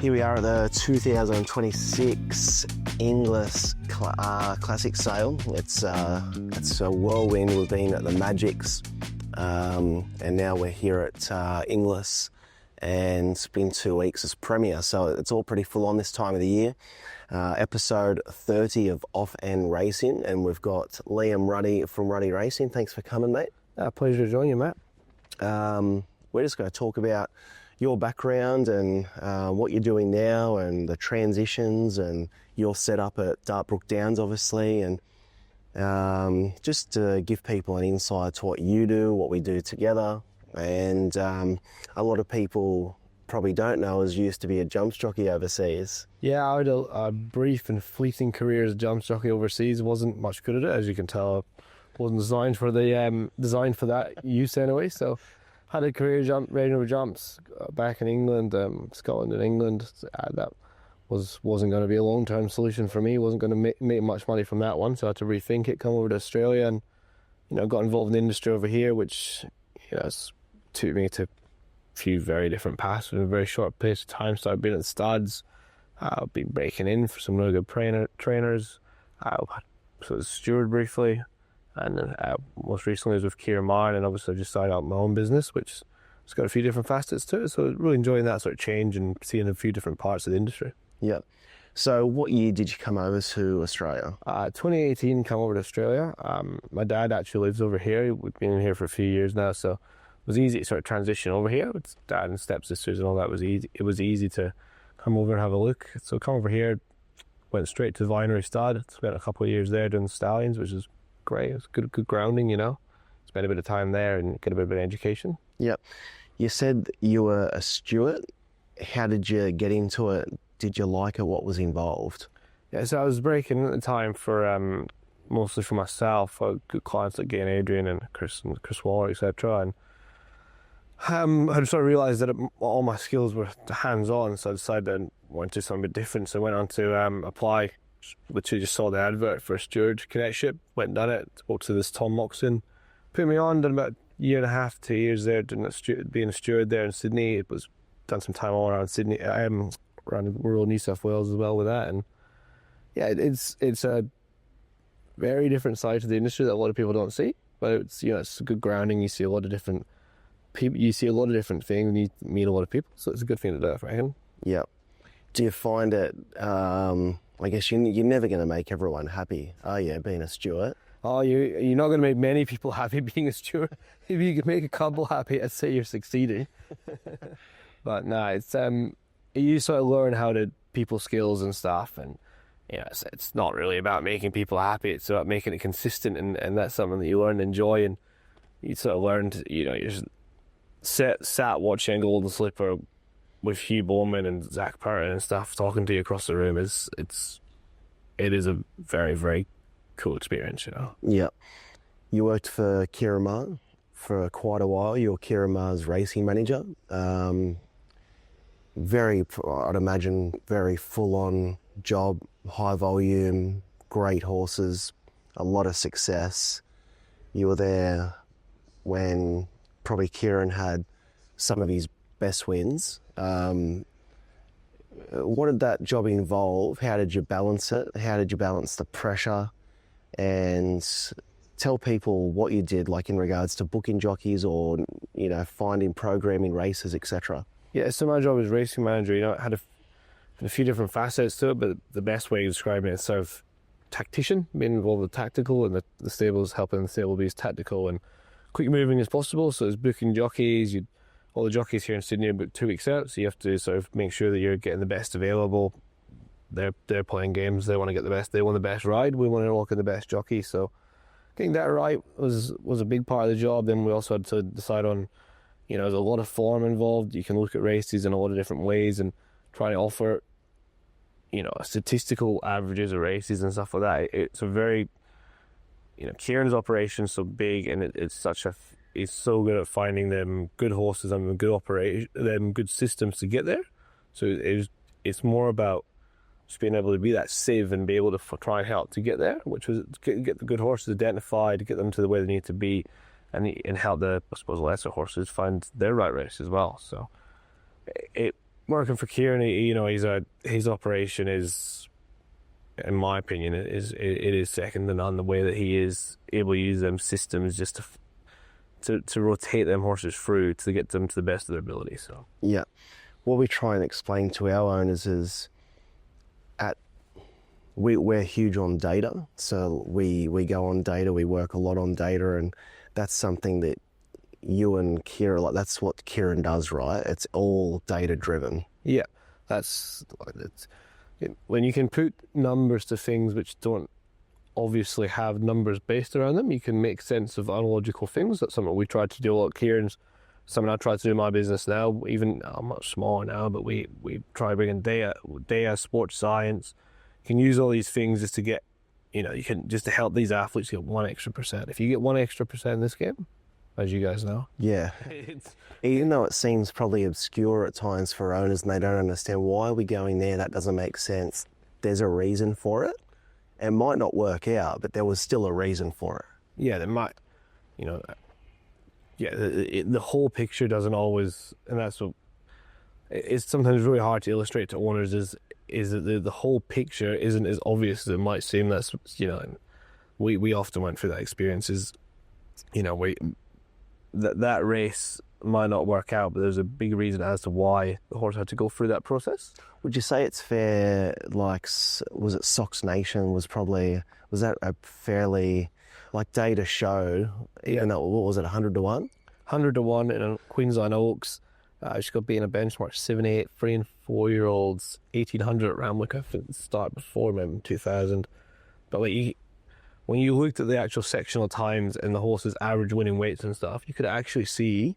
Here we are at the 2026 Inglis Classic sale. It's a whirlwind. We've been at the Magics, and now we're here at Inglis, and it's been 2 weeks as Premier, so it's all pretty full on this time of the year. Episode 30 of Off and Racing, and we've got Liam Ruddy from Ruddy Racing. Thanks for coming, mate. Pleasure to join you, Matt. We're just going to talk about your background and what you're doing now and the transitions and your setup at Dartbrook Downs, obviously, and just to give people an insight to what you do, what we do together. And a lot of people probably don't know as you used to be a jump jockey overseas. Yeah, I had a brief and fleeting career as a jump jockey overseas. Wasn't much good at it, as you can tell. Wasn't designed for that use anyway. So had a career riding over jumps back in England, Scotland and England. That wasn't going to be a long-term solution for me. Wasn't going to make much money from that one, so I had to rethink it, come over to Australia, and got involved in the industry over here, which took me to a few very different paths in a very short period of time. So I've been at studs, I've been breaking in for some really good trainers. I was steward briefly. And most recently I was with Ciaron Maher, and obviously I just started out my own business, which has got a few different facets to it. So really enjoying that sort of change and seeing a few different parts of the industry. Yeah. So what year did you come over to Australia? 2018, come over to Australia. My dad actually lives over here. We've been here for a few years now, so it was easy to sort of transition over here. With dad and stepsisters and all that was easy. It was easy to come over and have a look. So come over here, went straight to the Vinery Stud. Spent a couple of years there doing the stallions, which is great. It's good grounding, Spend a bit of time there and get a bit of an education. Yep. You said you were a steward. How did you get into it? Did you like it? What was involved? Yeah, so I was breaking at the time for mostly for myself. I had good clients like Gain Adrian and Chris Waller, etc. And I sort of realised that all my skills were hands-on, so I decided I wanted to do something a bit different. So I went on to apply. Literally just saw the advert for a steward cadetship, went and done it, spoke to this Tom Moxon, put me on, done about a year and a half, 2 years there, being a steward there in Sydney. It was done some time all around Sydney, around rural New South Wales as well with that. And yeah, it's a very different side to the industry that a lot of people don't see, but it's it's a good grounding. You see a lot of different people, you see a lot of different things, and you meet a lot of people, so it's a good thing to do, I reckon. Yeah. Do you find it I guess you're never going to make everyone happy, are you, being a steward? Oh, you're not going to make many people happy being a steward. If you can make a couple happy, I'd say you're succeeding. But no, it's you sort of learn how to people skills and stuff, and it's not really about making people happy. It's about making it consistent, and that's something that you learn to enjoy, and you sort of learn to you just sat watching Golden Slipper with Hugh Bowman and Zach Perrin and stuff talking to you across the room. It is a very, very cool experience, Yeah. You worked for Ciaron Maher for quite a while. You were Ciaron Maher's racing manager. I'd imagine, very full-on job, high volume, great horses, a lot of success. You were there when probably Ciaron had some of his best wins. What did that job involve? How did you balance it? How did you balance the pressure? And tell people what you did, like in regards to booking jockeys or finding programming races, etc. Yeah, so my job as racing manager, it had a few different facets to it, but the best way of describing it is sort of tactician, being involved with tactical, and the stables helping the stable be as tactical and quick moving as possible. So it's booking jockeys. All the jockeys here in Sydney are booked 2 weeks out, so you have to sort of make sure that you're getting the best available. They're playing games. They want to get the best. They want the best ride. We want to look at the best jockey. So getting that right was a big part of the job. Then we also had to decide on, there's a lot of form involved. You can look at races in a lot of different ways and try to offer, statistical averages of races and stuff like that. It's a very, Ciaron's operation's so big, and he's so good at finding them good horses and good systems to get there. So it's more about just being able to be that sieve and be able to try and help to get there, which was get the good horses identified, get them to the way they need to be, and help the, I suppose, lesser horses find their right race as well. So working for Ciaron, his operation is, in my opinion, it is second to none. The way that he is able to use them systems just to rotate them horses through to get them to the best of their ability. So yeah, what we try and explain to our owners is we're huge on data, so we go on data, we work a lot on data, and that's something that you and Ciaron, like, that's what Ciaron does, right? It's all data driven. Yeah, when you can put numbers to things which don't obviously have numbers based around them, you can make sense of unlogical things. That's something we tried to do a lot. Ciaron's something I try to do in my business now. Even I'm much smaller now, but we try bringing data, sports science. You can use all these things just to get, you can just to help these athletes get 1 extra percent. If you get 1 extra percent in this game, as you guys know, yeah, even though it seems probably obscure at times for owners and they don't understand why are we going there, that doesn't make sense. There's a reason for it. It might not work out, but there was still a reason for it. Yeah, there might, the whole picture doesn't always, and that's what it's sometimes really hard to illustrate to owners is that the whole picture isn't as obvious as it might seem. That's, we often went through that experience. That race might not work out, but there's a big reason as to why the horse had to go through that process. Would you say it's fair, like, was it Sox Nation was that a fairly, like, data showed, even though, what was it, 100 to 1? 100 to 1 in a Queensland Oaks. She got beaten a benchmark 7, 8, 3 and 4 year olds, 1800 at Ramwick at the start before maybe 2000. But when you looked at the actual sectional times and the horse's average winning weights and stuff, you could actually see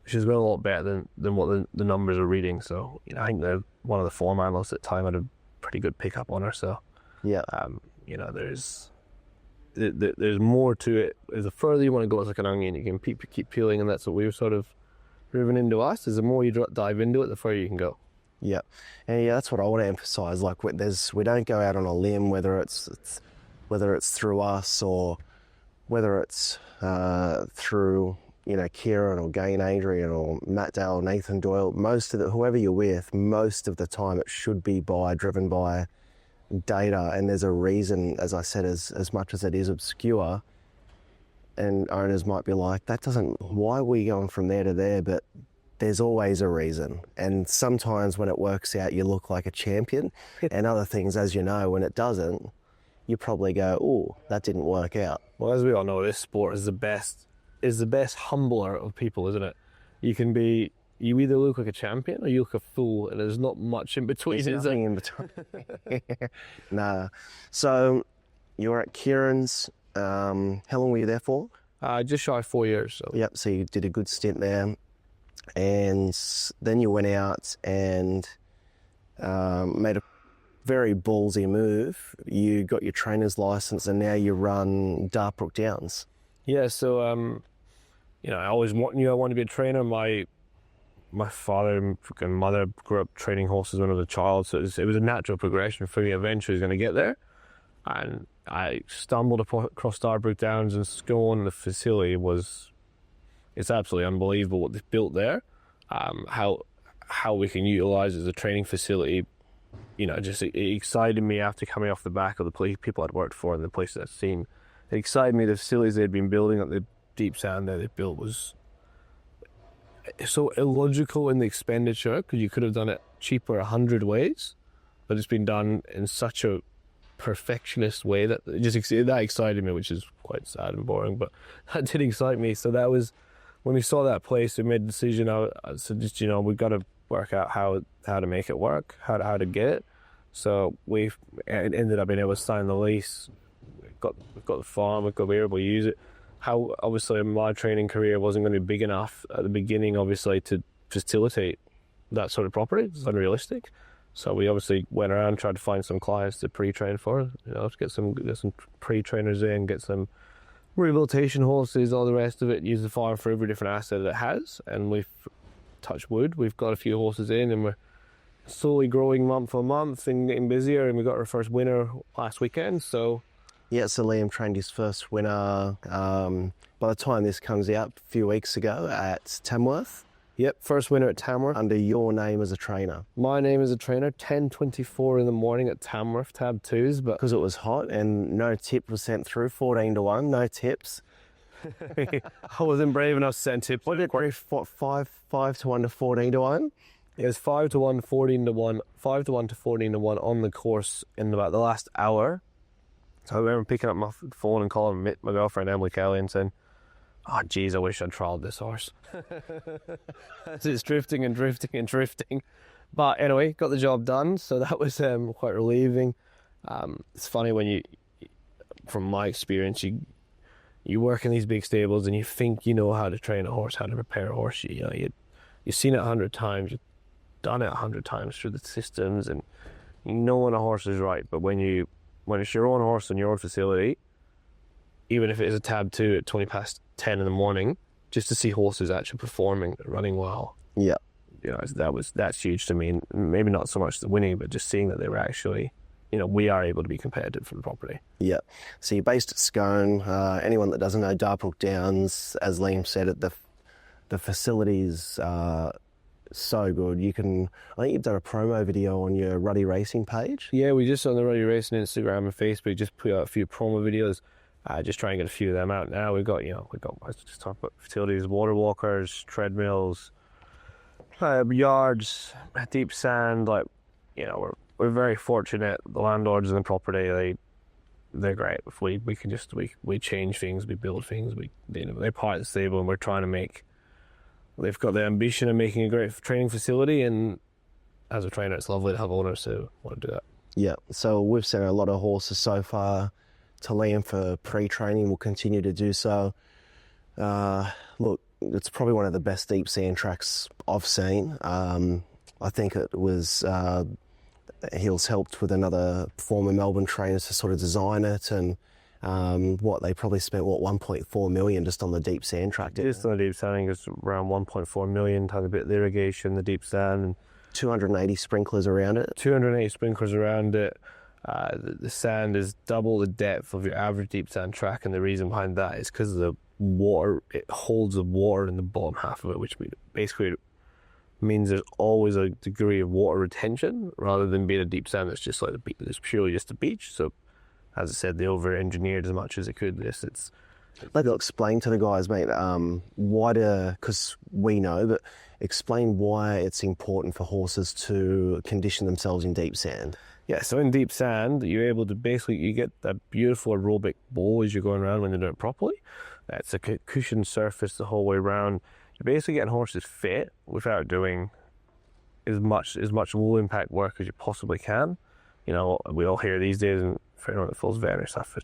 she's going a lot better than what the numbers are reading. So I think one of the form analysts at the time had a pretty good pickup on her. So yeah, there's more to it. As the further you want to go, it's like an onion. You can keep peeling, and that's what we were sort of driven into us. Is the more you dive into it, the further you can go. Yeah, and that's what I want to emphasise. Like, we don't go out on a limb, whether it's through us or whether it's through Ciaron or Gain Adrian or Matt Dale, Nathan Doyle. Whoever you're with, most of the time it should be driven by data, and there's a reason. As I said, as much as it is obscure, and owners might be like, why are we going from there to there? But there's always a reason, and sometimes when it works out, you look like a champion, and other things, as you know, when it doesn't, you probably go, oh, that didn't work out. Well, as we all know, this sport is the best humbler of people, isn't it? You either look like a champion or you look a fool, and there's not much in between. There's nothing in between. Nah. So you were at Ciaron's. How long were you there for? Just shy of 4 years. So. Yep. So you did a good stint there, and then you went out and made a very ballsy move. You got your trainer's license, and now you run Dartbrook Downs. Yeah. So I always knew I wanted to be a trainer. My father and mother grew up training horses when I was a child, so it was a natural progression for me. Eventually, I was going to get there, and I stumbled across Dartbrook Downs and Scone. The facility it's absolutely unbelievable what they've built there. How we can utilise it as a training facility, just it excited me after coming off the back of the people I'd worked for and the places I'd seen. It excited me. The facilities they'd been building at the deep sand there they built was so illogical in the expenditure, because you could have done it cheaper 100 ways, but it's been done in such a perfectionist way that that excited me, which is quite sad and boring, but that did excite me. So that was when we saw that place, we made a decision. I said, we've got to work out how to make it work, how to get it. So we ended up being able to sign the lease. We've got the farm, we were able to use it. How obviously my training career wasn't going to be big enough at the beginning, obviously, to facilitate that sort of property. It's unrealistic. So we obviously went around, tried to find some clients to pre-train for, to get some pre-trainers in, get some rehabilitation horses, all the rest of it. Use the farm for every different asset it has, and we've touched wood. We've got a few horses in, and we're slowly growing month on month and getting busier. And we got our first winner last weekend. So. Yeah, so Liam trained his first winner by the time this comes out a few weeks ago at Tamworth. Yep, first winner at Tamworth. under your name as a trainer. My name is a trainer, 10:24 in the morning at Tamworth, tab 2s, but Because it was hot and no tip was sent through, 14-1, no tips. I wasn't brave enough to send tips. What did it, 5 to 1 to 14-1? It was 5 to 1, 14-1, 5 to 1 to 14-1 on the course in about the last hour. So I remember picking up my phone and calling my girlfriend Emily Kelly and saying, "Oh, geez, I wish I'd trialled this horse." As it's drifting and drifting and drifting. But anyway, got the job done, so that was quite relieving. It's funny when you, from my experience, you work in these big stables and you think you know how to train a horse, how to prepare a horse. You've seen it 100 times, you've done it 100 times through the systems, and you know when a horse is right. But when it's your own horse in your own facility, even if it is a tab 2 at 20 past 10 in the morning, just to see horses actually performing, running well. Yeah. That's huge to me. And maybe not so much the winning, but just seeing that they were actually, we are able to be competitive for the property. Yeah. So you're based at Scone. Anyone that doesn't know Dartbrook Downs, as Liam said, the facilities are so good. I think you've done a promo video on your Ruddy Racing page. Yeah, we just on the Ruddy Racing Instagram and Facebook just put out a few promo videos. Just try and get a few of them out now. We've got I was just talking about facilities, water walkers, treadmills, yards, deep sand. We're very fortunate. The landlords in the property, they're great. If we can just we change things, we build things. They're part of the stable, and we're trying to make. They've got the ambition of making a great training facility, and as a trainer, it's lovely to have owners who want to do that. Yeah. So we've sent a lot of horses so far to Liam for pre-training. We'll continue to do so. Look, it's probably one of the best deep sand tracks I've seen. I think it was he was helped with another former Melbourne trainer to sort of design it, and they probably spent 1.4 million just on the deep sand track. Just on the deep sand, I think it's around 1.4 million. Had a bit of the irrigation, the deep sand, and 280 sprinklers around it. 280 sprinklers around it. The sand is double the depth of your average deep sand track, and the reason behind that is because of the water. It holds the water in the bottom half of it, which basically means there's always a degree of water retention rather than being a deep sand that's just like the beach. It's purely just a beach. So, as I said, they over-engineered as much as it could. Let's explain to the guys, mate, because we know, but explain why it's important for horses to condition themselves in deep sand. Yeah, so in deep sand, you're able to you get that beautiful aerobic bowl as you're going around when you're doing it properly. It's a cushioned surface the whole way around. You're basically getting horses fit without doing as much low impact work as you possibly can. We all hear these days, and for anyone that follows veterinary stuff,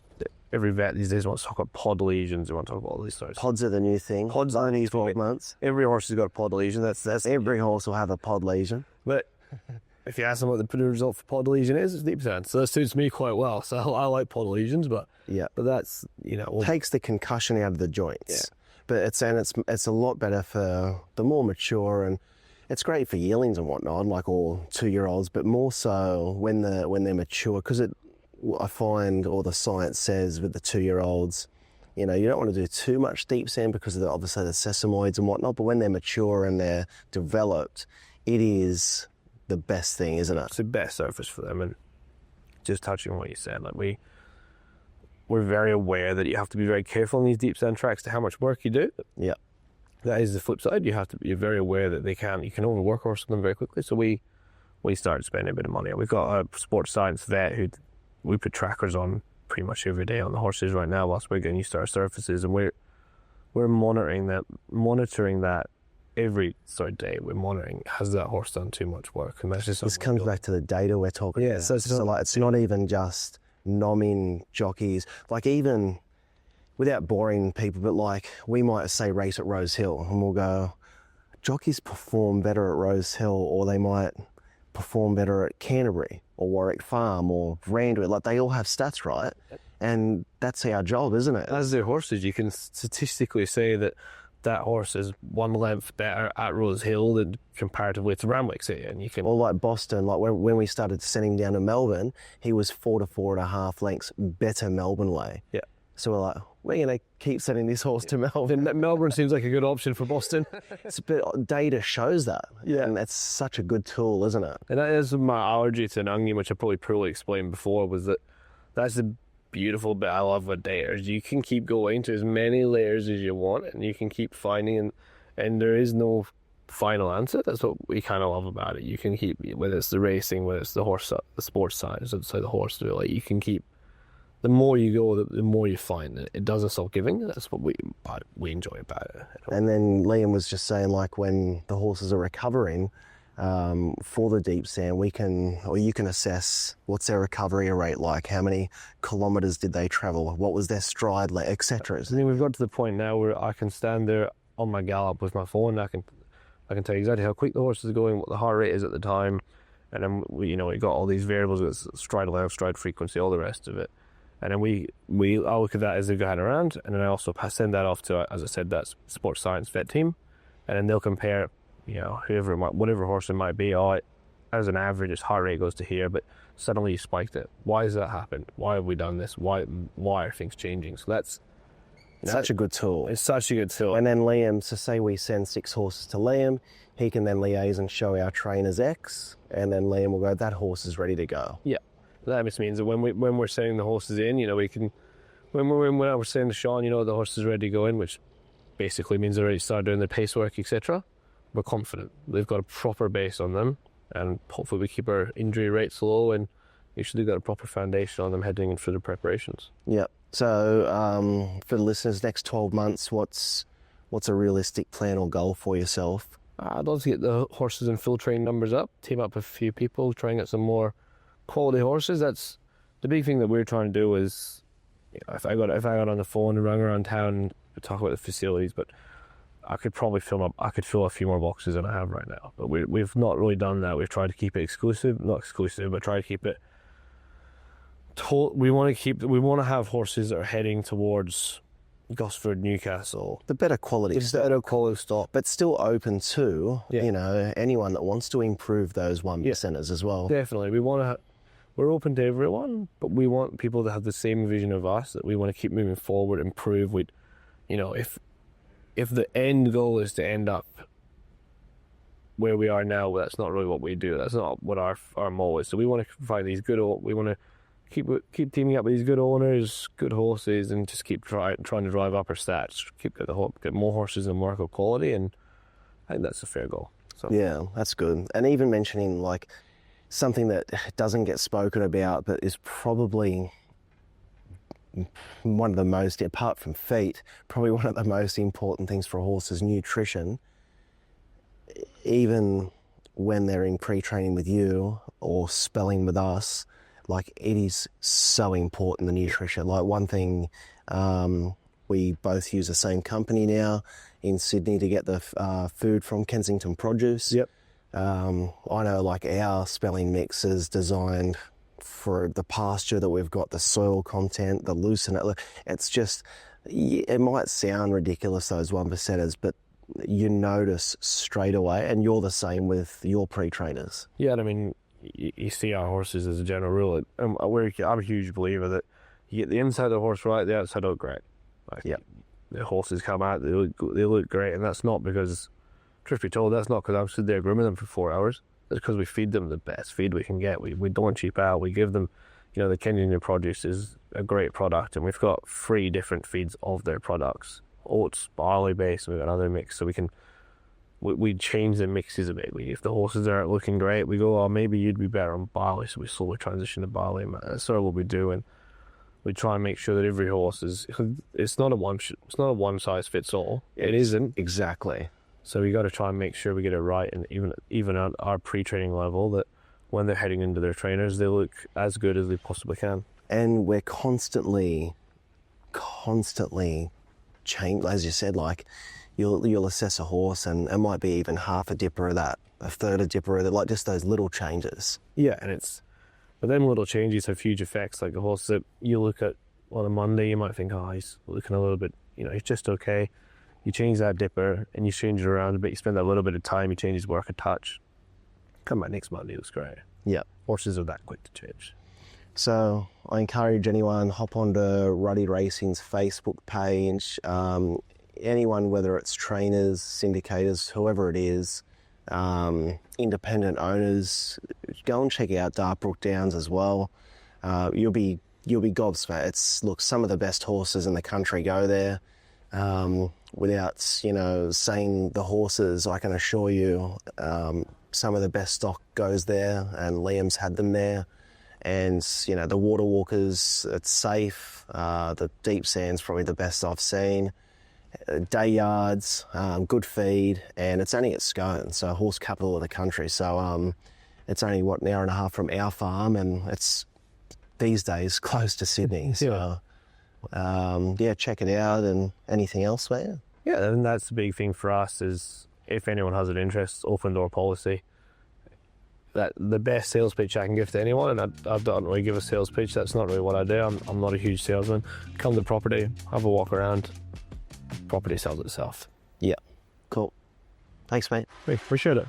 every vet these days wants to talk about pod lesions. They want to talk about all these sorts. Pods are the new thing. Pods only 12 months. Every horse has got a pod lesion. That's every horse will have a pod lesion. But if you ask them what the result for pod lesion is, it's deep sand. So that suits me quite well. So I like pod lesions, but that's takes the concussion out of the joints. Yeah. But it's a lot better for the more mature, and it's great for yearlings and whatnot, like all 2-year-olds, but more so when they're mature, because I find, or the science says with the 2-year-olds, you don't want to do too much deep sand because of obviously the sesamoids and whatnot, but when they're mature and they're developed, it is the best thing, isn't it? It's the best surface for them. And just touching on what you said, we're very aware that you have to be very careful on these deep sand tracks to how much work you do. Yeah. That is the flip side. You're very aware that you can overwork horses on them very quickly. So we started spending a bit of money. We've got a sports science vet who we put trackers on pretty much every day on the horses right now whilst we're getting used to our surfaces, and we're monitoring that every day. We're monitoring, has that horse done too much work? And that's just this comes back to the data we're talking about. So it's not even just nomming jockeys, even without boring people, but we might say race at Rose Hill and we'll go, jockeys perform better at Rose Hill, or they might perform better at Canterbury or Warwick Farm or Randwick. They all have stats, right? And that's our job, isn't it? As their horses, you can statistically say that horse is 1 length better at Rose Hill than comparatively to Randwick City, and you can. Or like Boston, when we started sending down to Melbourne, he was 4 to 4.5 lengths better Melbourne way. Yeah. So we're like, we're going to keep sending this horse to Melbourne. Melbourne seems like a good option for Boston. But data shows that. Yeah. And that's such a good tool, isn't it? And that is my allergy to an onion, which I probably poorly explained before, was that's the beautiful bit I love with data, is you can keep going to as many layers as you want, and you can keep finding, and there is no final answer. That's what we kind of love about it. You can keep, whether it's the racing, whether it's the horse, the sports side, so the horse, like, you can keep, the more you go, the more you find. It doesn't stop giving. That's what we enjoy about it. And then Liam was just saying, like, when the horses are recovering for the deep sand, you can assess what's their recovery rate like, how many kilometres did they travel, what was their stride, etc. I think we've got to the point now where I can stand there on my gallop with my phone. I can tell you exactly how quick the horse is going, what the heart rate is at the time, and then we got all these variables with stride length, stride frequency, all the rest of it. And then I'll look at that as they're going around, and then I also send that off to, as I said, that sports science vet team, and then they'll compare, whatever horse it might be. As an average, its heart rate goes to here, but suddenly you spiked it. Why has that happened? Why have we done this? Why are things changing? So that's such a good tool. It's such a good tool. And then Liam, so say we send 6 horses to Liam, he can then liaise and show our trainers X, and then Liam will go, that horse is ready to go. Yeah. That just means that when we're sending the horses in, we can, when we're saying to Sean, the horse is ready to go in, which basically means they already started doing their pace work, etc. We're confident they've got a proper base on them, and hopefully we keep our injury rates low, and usually got a proper foundation on them heading in for the preparations. Yep. So for the listeners, next 12 months, what's a realistic plan or goal for yourself? I'd love to get the horses and full train numbers up, team up with a few people, try and get some more quality horses. That's the big thing that we're trying to do. Is if I got on the phone and rang around town to talk about the facilities, but I could probably fill a few more boxes than I have right now. But we've not really done that. We've tried to keep it not exclusive, but try to keep it. We want to have horses that are heading towards Gosford, Newcastle, the better quality stock, but still open to anyone that wants to improve those 1%ers as well. Definitely, we're open to everyone, but we want people to have the same vision of us, that we want to keep moving forward, improve. If the end goal is to end up where we are now, that's not really what we do. That's not what our motto is. So we want to find these we want to keep teaming up with these good owners, good horses, and just keep trying to drive up our stats. Get more horses and more quality, and I think that's a fair goal. So yeah, that's good. And even mentioning like something that doesn't get spoken about, but is probably one of the most, apart from feet, probably one of the most important things for a horse is nutrition. Even when they're in pre-training with you or spelling with us, like, it is so important, the nutrition. Like, one thing, we both use the same company now in Sydney to get the food from Kensington Produce. Yep. I know, like, our spelling mix is designed for the pasture that we've got, the soil content, the loosen. It's just, it might sound ridiculous, those 1%ers, but you notice straight away, and you're the same with your pre-trainers. Yeah, I mean, you see our horses as a general rule. I'm a huge believer that you get the inside of the horse right, the outside look great. Like, yeah, the horses come out, they look great, and that's not because, truth be told, that's not because I'm sitting there grooming them for 4 hours. That's because we feed them the best feed we can get. We don't cheap out. We give them, the Kensington Produce is a great product, and we've got 3 different feeds of their products. Oats, barley based, and we've got another mix, so we change the mixes a bit. If the horses aren't looking great, we go, maybe you'd be better on barley, so we slowly transition to barley. That's sort of what we do, and we try and make sure that every horse it's not a one size fits all. It isn't. Exactly. So we got to try and make sure we get it right, and even at our pre-training level, that when they're heading into their trainers, they look as good as they possibly can. And we're constantly change, as you said, like, you'll assess a horse and it might be even half a dipper of that, a third a dipper of that, like, just those little changes. Yeah, but them little changes have huge effects. Like a horse that you look at on a Monday, you might think, he's looking a little bit, he's just okay. You change that dipper and you change it around a bit, you spend that little bit of time, you change his work a touch. Come back next Monday, it looks great. Yeah. Horses are that quick to change. So I encourage anyone, hop onto Ruddy Racing's Facebook page. Anyone, whether it's trainers, syndicators, whoever it is, independent owners, go and check out Dartbrook Downs as well. You'll be gobsmacked. Look, some of the best horses in the country go there. Without saying the horses, I can assure you, some of the best stock goes there, and Liam's had them there. And the water walkers, it's safe. The deep sand's probably the best I've seen. Day yards, good feed, and it's only at Scone, so horse capital of the country. So it's only an hour and a half from our farm, and it's these days close to Sydney. So check it out. And anything else, mate? Yeah, and that's the big thing for us is if anyone has an interest, open door policy. That the best sales pitch I can give to anyone, and I don't really give a sales pitch. That's not really what I do. I'm not a huge salesman. Come to property, have a walk around. Property sells itself. Yeah, cool. Thanks, mate. We appreciate it.